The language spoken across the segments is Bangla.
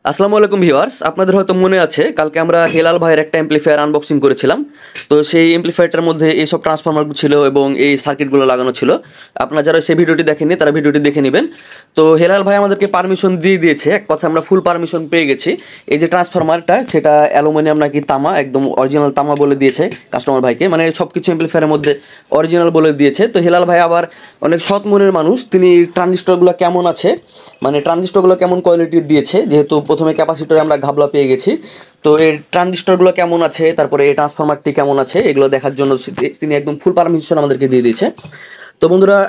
আসসালামু আলাইকুম ভিউয়ার্স, আপনাদের হয়তো মনে আছে কালকে আমরা হেলাল ভাইয়ের একটা অ্যাম্পলিফায়ার আনবক্সিং করেছিলাম। তো সেই অ্যাম্পলিফায়ারটার মধ্যে এইসব ট্রান্সফরমারগুলো ছিল এবং এই সার্কিটগুলো লাগানো ছিল। আপনারা যারা সেই ভিডিওটি দেখেননি তারা ভিডিওটি দেখে নেবেন। তো হেলাল ভাই আমাদেরকে পারমিশন দিয়ে দিয়েছে, এক কথা আমরা ফুল পারমিশন পেয়ে গেছি। এই যে ট্রান্সফরমারটা সেটা অ্যালুমিনিয়াম নাকি তামা, একদম অরিজিনাল তামা বলে দিয়েছে কাস্টমার ভাইকে, মানে সব কিছু অ্যাম্পলিফায়ারের মধ্যে অরিজিনাল বলে দিয়েছে। তো হেলাল ভাই আবার অনেক সৎ মনের মানুষ, তিনি ট্রানজিস্টরগুলো কেমন আছে, মানে ট্রানজিস্টরগুলো কেমন কোয়ালিটির দিয়েছে, যেহেতু প্রথমে ক্যাপাসিটরে আমরা ঘাবলা পেয়ে গেছি, তো এই ট্রানজিস্টরগুলো কেমন আছে, তারপরে এই ট্রান্সফরমারটি কেমন আছে, এগুলো দেখার জন্য তিনি একদম ফুল পারমিশন আমাদেরকে দিয়ে দিয়েছে। তো বন্ধুরা,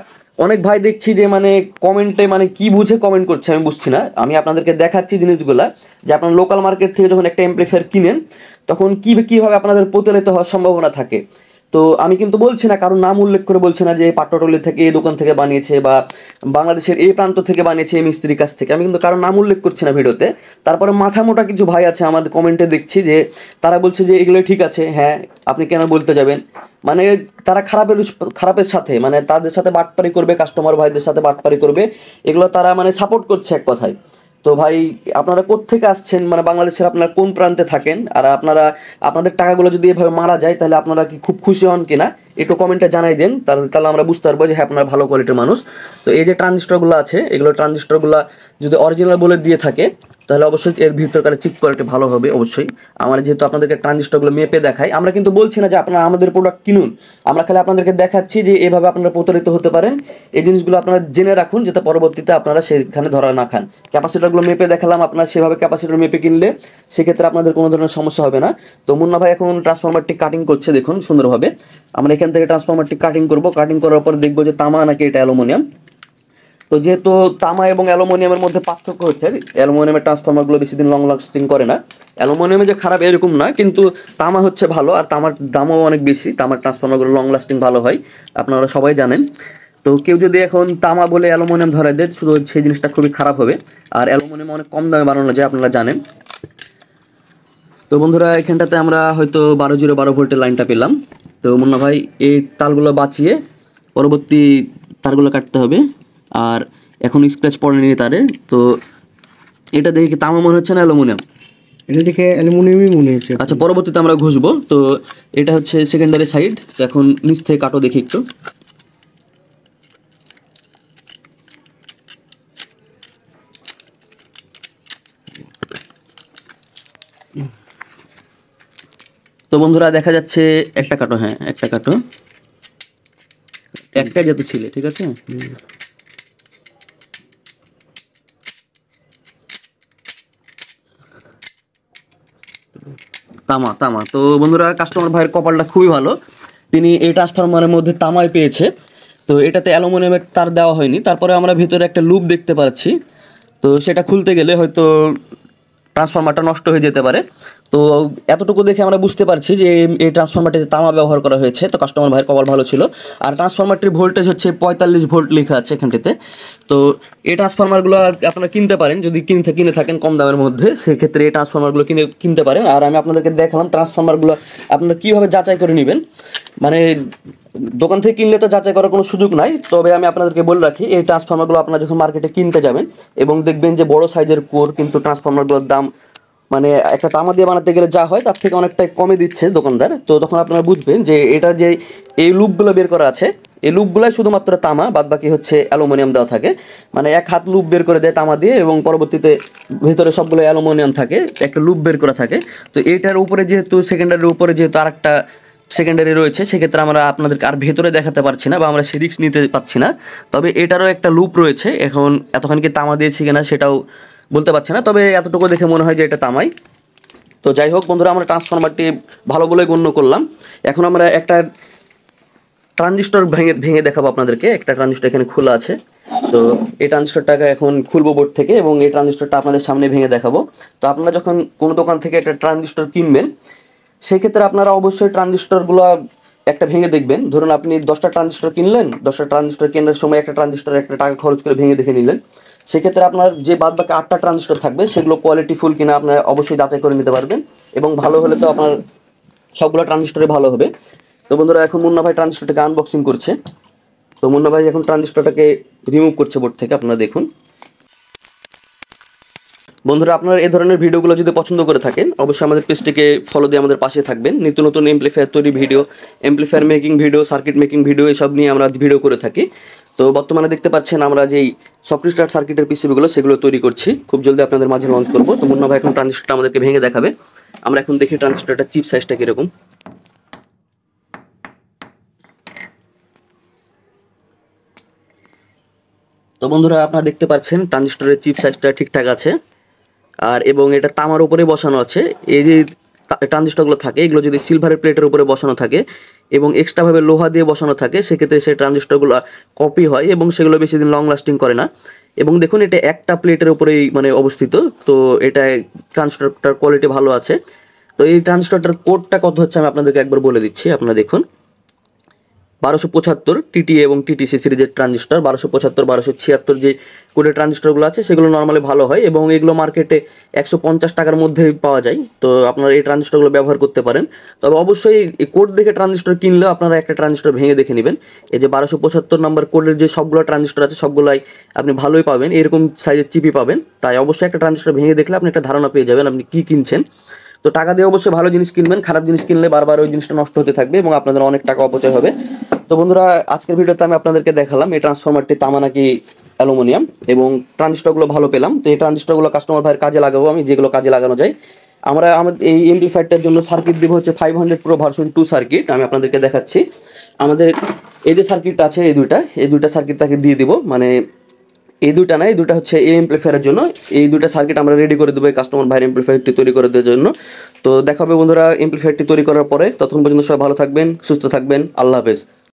অনেক ভাই দেখছি যে মানে কমেন্টে মানে কি বুঝে কমেন্ট করছে আমি বুঝছি না। আমি আপনাদেরকে দেখাচ্ছি জিনিসগুলা, যে আপনার লোকাল মার্কেট থেকে যখন একটা এমপ্লিফায়ার কিনেন তখন কীভাবে আপনাদের প্রতারিত হওয়ার সম্ভাবনা থাকে। তো আমি কিন্তু বলছি না, কারণ নাম উল্লেখ করে বলছি না যে পাট্টটলি থেকে এই দোকান থেকে বানিয়েছে বা বাংলাদেশের এই প্রান্ত থেকে বানিয়েছে এই মিস্ত্রির কাছ থেকে, আমি কিন্তু কারণ নাম উল্লেখ করছি না ভিডিওতে। তারপরে মাথা মোটা কিছু ভাই আছে আমাদের কমেন্টে দেখছি যে তারা বলছে যে এগুলো ঠিক আছে, হ্যাঁ আপনি কেন বলতে যাবেন, মানে তারা খারাপের সাথে, মানে তাদের সাথে বাটপারি করবে, কাস্টমার ভাইদের সাথে বাটপারি করবে, এগুলো তারা মানে সাপোর্ট করছে এক কথায়। তো ভাই, আপনারা কোত্থেকে আসছেন, মানে বাংলাদেশের আপনারা কোন প্রান্তে থাকেন, আর আপনাদের টাকাগুলো যদি এভাবে মারা যায় তাহলে আপনারা কি খুব খুশি হন কিনা একটু কমেন্টে জানাই দেন, তাহলে আমরা বুঝতে পারবো যে হ্যাঁ আপনারা ভালো কোয়ালিটির মানুষ। তো এই যে ট্রানজিস্টরগুলো আছে, এগুলো ট্রানজিস্টরগুলো যদি অরিজিনাল বলে দিয়ে থাকে তাহলে অবশ্যই এর ভিতরকার চিপ কোয়ালিটি ভালো হবে অবশ্যই। আমরা যেহেতু আপনাদেরকে ট্রানজিস্টরগুলো মেপে দেখাই, আমরা কিন্তু বলছি না যে আপনারা আমাদের প্রোডাক্ট কিনুন, আমরা খালি আপনাদেরকে দেখাচ্ছি যে এভাবে আপনারা প্রতারিত হতে পারেন। এই জিনিসগুলো আপনারা জেনে রাখুন, যাতে পরবর্তীতে আপনারা সেখানে ধরা না খান। ক্যাপাসিটরগুলো মেপে দেখালাম, আপনারা সেভাবে ক্যাপাসিটর মেপে কিনলে সেক্ষেত্রে আপনাদের কোনো ধরনের সমস্যা হবে না। তো মুন্না ভাই এখন ট্রান্সফরমারটি কাটিং করছে, দেখুন সুন্দরভাবে। আমরা এখান থেকে ট্রান্সফরমারটি কাটিং করব, কাটিং করার পর দেখবো যে তামা নাকি এটা অ্যালুমিনিয়াম। তো যেহেতু তামা এবং অ্যালুমিনিয়ামের মধ্যে পার্থক্য হচ্ছে, অ্যালুমিনিয়ামের ট্রান্সফরমারগুলো বেশি দিন লং লাস্টিং করে না। অ্যালুমিনিয়ামে যে খারাপ এরকম না, কিন্তু তামা হচ্ছে ভালো, আর তামার দামও অনেক বেশি। তামার ট্রান্সফরমারগুলো লং লাস্টিং ভালো হয়, আপনারা সবাই জানেন। তো কেউ যদি এখন তামা বলে অ্যালুমিনিয়াম ধরে দেয়, শুধু সেই জিনিসটা খুবই খারাপ হবে। আর অ্যালুমিনিয়াম অনেক কম দামে বানানো যায়, আপনারা জানেন। তো বন্ধুরা, এখানটাতে আমরা হয়তো 12 ভোল্টের লাইনটা পেলাম। তো মুন্না ভাই এই তারগুলো বাঁচিয়ে পরবর্তী তারগুলো কাটতে হবে। আর এখন স্ক্র্যাচ পড়েনি তারে, তো এটা দেখে কি তামা মনে হচ্ছে না অ্যালুমিনিয়াম? এটা দেখে অ্যালুমিনিয়ামই মনে হচ্ছে। আচ্ছা, পরবর্তীতে আমরা ঘষবো। তো এটা হচ্ছে সেকেন্ডারি সাইড। তো এখন নিচ থেকে কাটো দেখি একটু। তো বন্ধুরা, দেখা যাচ্ছে একটা কাটো, হ্যাঁ একটা কাটো, একটা যেতে ছিলে, ঠিক আছে। তামা তামা। তো বন্ধুরা, কাস্টমার ভাইয়ের কপালটা খুবই ভালো, তিনি এই ট্রান্সফরমারের মধ্যে তামায় পেয়েছে। তো এটাতে অ্যালুমিনিয়ামের তার দেওয়া হয়নি। তারপরে আমরা ভিতরে একটা লুপ দেখতে পাচ্ছি, তো সেটা খুলতে গেলে হয়তো ট্রান্সফরমারটা নষ্ট হয়ে যেতে পারে। তো এতটুকু দেখে আমরা বুঝতে পারছি যে এই ট্রান্সফরমারটিতে তামা ব্যবহার করা হয়েছে। তো কাস্টমার ভাইয়ের কপাল ভালো ছিল। আর ট্রান্সফরমারটির ভোল্টেজ হচ্ছে 45 ভোল্ট লেখা আছে এখানটিতে। তো এই ট্রান্সফরমারগুলো আপনারা কিনতে পারেন, যদি কিনে থাকেন কম দামের মধ্যে, সেক্ষেত্রে এই ট্রান্সফরমারগুলো কিনতে পারেন। আর আমি আপনাদেরকে দেখালাম ট্রান্সফরমারগুলো আপনারা কীভাবে যাচাই করে নেবেন। মানে দোকান থেকে কিনলে তো যাচাই করার কোনো সুযোগ নাই। তবে আমি আপনাদেরকে বলে রাখি, এই ট্রান্সফরমারগুলো আপনারা যখন মার্কেটে কিনতে যাবেন এবং দেখবেন যে বড় সাইজের কোর, কিন্তু ট্রান্সফরমারগুলোর দাম মানে একটা তামা দিয়ে বানাতে গেলে যা হয় তার থেকে অনেকটাই কমে দিচ্ছে দোকানদার। তো তখন আপনারা বুঝবেন যে এটা যে এই লুপগুলো বের করা আছে, এই লুপগুলাই শুধুমাত্র তামা, বাদ বাকি হচ্ছে অ্যালুমিনিয়াম দেওয়া থাকে। মানে এক হাত লুপ বের করে দেয় তামা দিয়ে, এবং পরবর্তীতে ভেতরে সবগুলো অ্যালুমিনিয়াম থাকে, একটা লুপ বের করা থাকে। তো এইটার উপরে যেহেতু সেকেন্ডারির উপরে যেহেতু আরেকটা সেকেন্ডারি রয়েছে, সেক্ষেত্রে আমরা আপনাদেরকে আর ভেতরে দেখাতে পারছি না, বা আমরা সে রিস্ক নিতে পারছি না। তবে এটারও একটা লুপ রয়েছে, এখন এতক্ষণ কি তামা দিয়েছি কিনা সেটাও বলতে পারছি না, তবে এতটুকু দেখে মনে হয় যে এটা তামাই। তো যাই হোক বন্ধুরা, আমরা ট্রান্সফরমারটি ভালো বলে গণ্য করলাম। এখন আমরা একটা ট্রানজিস্টর ভেঙে দেখাবো আপনাদেরকে। একটা ট্রানজিস্টর এখানে খোলা আছে, তো এই ট্রানজিস্টরটাকে এখন খুলবো বোর্ড থেকে, এবং এই ট্রানজিস্টরটা আপনাদের সামনে ভেঙে দেখাবো। তো আপনারা যখন কোনো দোকান থেকে একটা ট্রানজিস্টর কিনবেন, সেক্ষেত্রে আপনারা অবশ্যই ট্রানজিস্টরগুলো একটা ভেঙে দেখবেন। ধরুন আপনি 10টা ট্রানজিস্টর কিনলেন, 10টা ট্রানজিস্টর কেনার সময় একটা ট্রানজিস্টর একটা টাকা খরচ করে ভেঙে দেখে নিলেন। সেক্ষেত্রে আপনার যে বাদ বাকি 8টা ট্রানজিস্টর থাকবে সেগুলো কোয়ালিটিফুল কিনা আপনারা অবশ্যই যাচাই করে নিতে পারবেন, এবং ভালো হলে তো আপনার সবগুলো ট্রানজিস্টরে ভালো হবে। তো বন্ধুরা, এখন মুন্না ভাই ট্রানজিস্টরটাকে আনবক্সিং করছে। তো মুন্না ভাই এখন ট্রানজিস্টরটাকে রিমুভ করছে বোর্ড থেকে, আপনারা দেখুন। বন্ধুরা, আপনারা এই ধরনের ভিডিওগুলো যদি পছন্দ করে থাকেন অবশ্যই আমাদের পেজটিকে ফলো দিয়ে আমাদের পাশে থাকবেন। নিত্য নতুন এমপ্লিফায়ার তৈরি video, amplifier making video, circuit making video এসব নিয়ে আমরা ভিডিও করে থাকি। তো বর্তমানে দেখতে পাচ্ছেন আমরা যেই সফট স্টার্ট সার্কিটের পিসিবিগুলো সেগুলো তৈরি করছি, খুব জলদি আপনাদের মাঝে লঞ্চ করবো। তো মুন্না ভাই এখন ট্রানজিস্টরটা আমাদেরকে ভেঙে দেখাবে। আমরা এখন দেখি ট্রানজিস্টরটা চিপ সাইজটা কীরকম। তো বন্ধুরা, আপনারা দেখতে পাচ্ছেন ট্রানজিস্টরের চিপ সাইজটা ঠিকঠাক আছে, আর এবং এটা তামার উপরে বসানো আছে। এই যে ট্রানজিস্টরগুলো থাকে এগুলো যদি সিলভারের প্লেটের উপরে বসানো থাকে এবং এক্সট্রাভাবে লোহা দিয়ে বসানো থাকে সেক্ষেত্রে সেই ট্রানজিস্টরগুলো কপি হয় এবং সেগুলো বেশি দিন লং লাস্টিং করে না। এবং দেখুন এটা একটা প্লেটের উপরেই মানে অবস্থিত, তো এটা ট্রানজিস্টরটার কোয়ালিটি ভালো আছে। তো এই ট্রানজিস্টরটার কোডটা কত হচ্ছে আমি আপনাদেরকে একবার বলে দিচ্ছি। আপনারা দেখুন 1275 টিটি এবং টিটিসি সিরিজের ট্রানজিস্টর, 1275 1276 যে কোডের ট্রানজিস্টরগুলো আছে সেগুলো নর্মালি ভালো হয় এবং এগুলো মার্কেটে 150 টাকার মধ্যে পাওয়া যায়। তো আপনারা এই ট্রানজিস্টরগুলো ব্যবহার করতে পারেন। তবে অবশ্যই এই কোড দেখে ট্রানজিস্টর কিনলেও আপনারা একটা ট্রানজিস্টর ভেঙে দেখে নেবেন। এই যে 1275 নাম্বার কোডের যে সবগুলো ট্রানজিস্টর আছে সবগুলাই আপনি ভালোই পাবেন, এরকম সাইজের চিপি পাবেন। তাই অবশ্যই একটা ট্রানজিস্টর ভেঙে দেখলে আপনি একটা ধারণা পেয়ে যাবেন আপনি কী কিনছেন। তো টাকা দিয়ে অবশ্যই ভালো জিনিস কিনবেন, খারাপ জিনিস কিনলে বারবার ওই জিনিসটা নষ্ট হতে থাকবে এবং আপনাদের অনেক টাকা অপচয় হবে। তো বন্ধুরা, আজকের ভিডিওতে আমি আপনাদেরকে দেখালাম এই ট্রান্সফরমারটি তামা নাকি অ্যালুমিনিয়াম এবং ট্রানজিস্টরগুলো ভালো পেলাম। তো এই ট্রানজিস্টরগুলো কাস্টমার ভাইয়ের কাজে লাগাবো আমি, যেগুলো কাজে লাগানো যায়। আমরা আমাদের এই এমপ্লিফায়ারটার জন্য সার্কিট দেবো হচ্ছে 500 প্রো ভার্সন 2 সার্কিট। আমি আপনাদেরকে দেখাচ্ছি। আমাদের এই যে সার্কিটটা আছে এই দুইটা সার্কিট তাকে দিয়ে দিব, মানে এই দুইটা না, এই দুইটা হচ্ছে এই এমপ্লিফায়ারের জন্য। এই দুইটা সার্কিট আমরা রেডি করে দেবো এই কাস্টমার ভাইয়ের এমপ্লিফায়ারটি তৈরি করে দেওয়ার জন্য। তো দেখা হবে বন্ধুরা এমপ্লিফায়ারটি তৈরি করার পরে। ততক্ষণ পর্যন্ত সবাই ভালো থাকবেন, সুস্থ থাকবেন। আল্লাহ হাফেজ।